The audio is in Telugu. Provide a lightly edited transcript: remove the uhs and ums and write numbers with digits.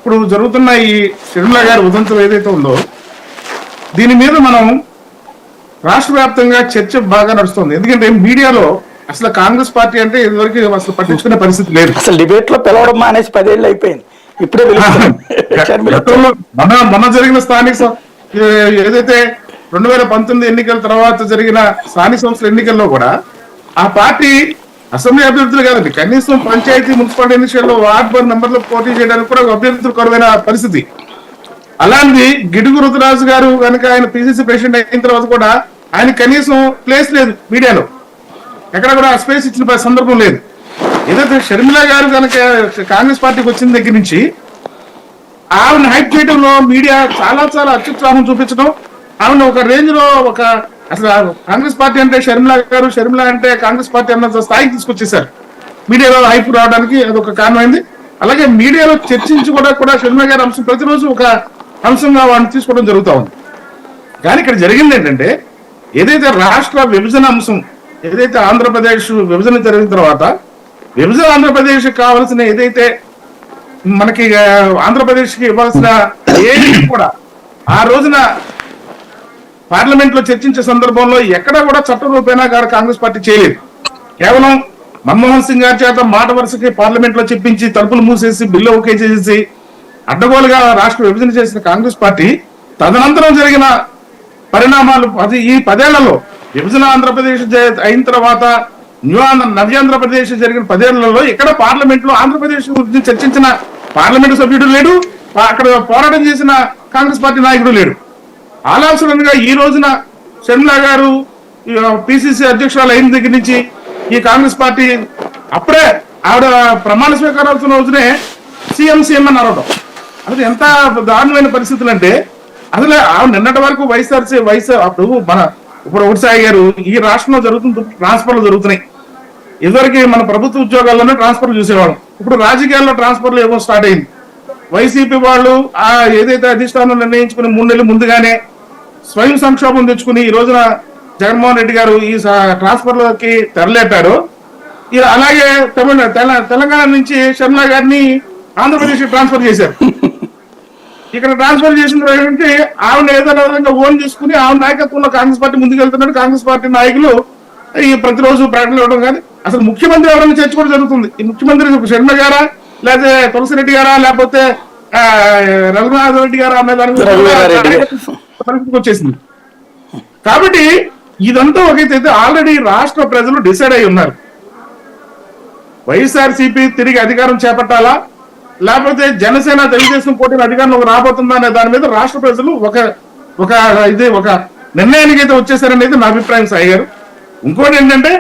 ఇప్పుడు జరుగుతున్న ఈ షర్మిల గారి ఉదంతం ఏదైతే ఉందో దీని మీద మనం రాష్ట్ర వ్యాప్తంగా చర్చ బాగా నడుస్తుంది. ఎందుకంటే మీడియాలో అసలు కాంగ్రెస్ పార్టీ అంటే ఇదివరకు అసలు పట్టించుకునే పరిస్థితి లేదు. అసలు డిబేట్ లో పిలవడం మానేసి 10 ఏళ్ళు అయిపోయింది. ఇప్పుడే మన జరిగిన స్థానిక ఏదైతే 2019 ఎన్నికల తర్వాత జరిగిన స్థానిక సంస్థల ఎన్నికల్లో కూడా ఆ పార్టీ అసెంబ్లీ అభ్యర్థులు కాదండి, కనీసం పంచాయతీ మున్సిపాలిటీ ఎన్నికల్లో వార్డు నెంబర్లో పోటీ చేయడానికి కూడా అభ్యర్థులు కొరవైన పరిస్థితి. అలాంటిది గిడుగు రుతురాజు గారు కనుక ఆయన పిసిసి ప్రెసిడెంట్ అయిన తర్వాత కూడా ఆయన కనీసం ప్లేస్ లేదు, మీడియాలో ఎక్కడ కూడా స్పేస్ ఇచ్చిన సందర్భం లేదు. ఏదైతే షర్మిల గారు కనుక కాంగ్రెస్ పార్టీకి వచ్చిన దగ్గర నుంచి ఆవిడని హైప్ చేయడంలో మీడియా చాలా చాలా అత్యుత్సాహం చూపించడం, ఆవిడ ఒక రేంజ్ లో ఒక అసలు కాంగ్రెస్ పార్టీ అంటే షర్మిల గారు, షర్మిల అంటే కాంగ్రెస్ పార్టీ అన్న స్థాయికి తీసుకొచ్చేసారు. మీడియాలో హైప్ రావడానికి అదొక కారణమైంది. అలాగే మీడియాలో చర్చించి కూడా షర్మిల గారి అంశం ప్రతిరోజు ఒక అంశంగా వాడిని తీసుకోవడం జరుగుతూ ఉంది. కానీ ఇక్కడ జరిగింది ఏంటంటే ఏదైతే రాష్ట్ర విభజన అంశం, ఏదైతే ఆంధ్రప్రదేశ్ విభజన జరిగిన తర్వాత విభజన ఆంధ్రప్రదేశ్ కావాల్సిన ఏదైతే మనకి ఆంధ్రప్రదేశ్ కి ఇవ్వాల్సిన ఏది కూడా ఆ రోజున పార్లమెంట్ లో చర్చించే సందర్భంలో ఎక్కడా కూడా చట్ట రూపేణా గారు కాంగ్రెస్ పార్టీ చేయలేదు. కేవలం మన్మోహన్ సింగ్ గారి చేత మాట వరుసకి పార్లమెంట్ లో చెప్పించి తలుపులు మూసేసి బిల్లు ఓకే చేసేసి అడ్డగోలుగా రాష్ట్ర విభజన చేసిన కాంగ్రెస్ పార్టీ తదనంతరం జరిగిన పరిణామాలు ఈ 10 ఏళ్లలో విభజన ఆంధ్రప్రదేశ్ అయిన తర్వాత నవ్యాంధ్రప్రదేశ్ జరిగిన 10 ఏళ్లలో ఇక్కడ పార్లమెంట్ లో ఆంధ్రప్రదేశ్ గురించి చర్చించిన పార్లమెంటు సభ్యుడు లేడు, అక్కడ పోరాటం చేసిన కాంగ్రెస్ పార్టీ నాయకుడు లేడు. ఆలోచనగా ఈ రోజున షర్మిల గారు పిసిసి అధ్యక్షురాలు అయిన దగ్గర నుంచి ఈ కాంగ్రెస్ పార్టీ అప్పుడే ఆవిడ ప్రమాణ స్వీకారాల్సిన రోజునే సీఎం అని అరవడం అసలు ఎంత దారుణమైన పరిస్థితులు అంటే అసలు ఆవిడ నిన్నటి వరకు ఇప్పుడు ఒకసారి గారు ఈ రాష్ట్రంలో జరుగుతున్న ట్రాన్స్ఫర్లు జరుగుతున్నాయి. ఇదివరకు మన ప్రభుత్వ ఉద్యోగాల్లోనే ట్రాన్స్ఫర్లు చూసేవాళ్ళం, ఇప్పుడు రాజకీయాల్లో ట్రాన్స్ఫర్లు ఏమో స్టార్ట్ అయింది. వైసీపీ వాళ్ళు ఏదైతే అధిష్టానం నిర్ణయించుకుని 3 నెలలు ముందుగానే స్వయం సంక్షోభం తెచ్చుకుని ఈ రోజున జగన్మోహన్ రెడ్డి గారు ఈ ట్రాన్స్ఫర్లకి తెరలేపారు. అలాగే తెలంగాణ నుంచి షర్మిల గారిని ఆంధ్రప్రదేశ్ ట్రాన్స్ఫర్ చేశారు. ఇక్కడ ట్రాన్స్ఫర్ చేసిన ఆవిడ ఏదైనా విధంగా ఓన్ చేసుకుని ఆవిడ నాయకత్వంలో కాంగ్రెస్ పార్టీ ముందుకెళ్తున్నట్టు కాంగ్రెస్ పార్టీ నాయకులు ఈ ప్రతిరోజు ప్రకటనలు ఇవ్వడం. కానీ అసలు ముఖ్యమంత్రి ఎవరైనా చర్చ కూడా జరుగుతుంది. ఈ ముఖ్యమంత్రి షర్మిల గారా, లేకపోతే తులసిరెడ్డి గారా, లేకపోతే రఘునాథ్ రెడ్డి గారా అనే దాని పరిస్థితికి వచ్చేసింది. కాబట్టి ఇదంతా ఒకైతే ఆల్రెడీ రాష్ట్ర ప్రజలు డిసైడ్ అయి ఉన్నారు. వైఎస్ఆర్సీపీ తిరిగి అధికారం చేపట్టాలా, లేకపోతే జనసేన తెలుగుదేశం పోటీని అధికారంలోకి రాబోతుందా అనే దాని మీద రాష్ట్ర ప్రజలు ఒక నిర్ణయానికి అయితే వచ్చేసారనేది నా అభిప్రాయం. సాయి గారు, ఇంకోటి ఏంటంటే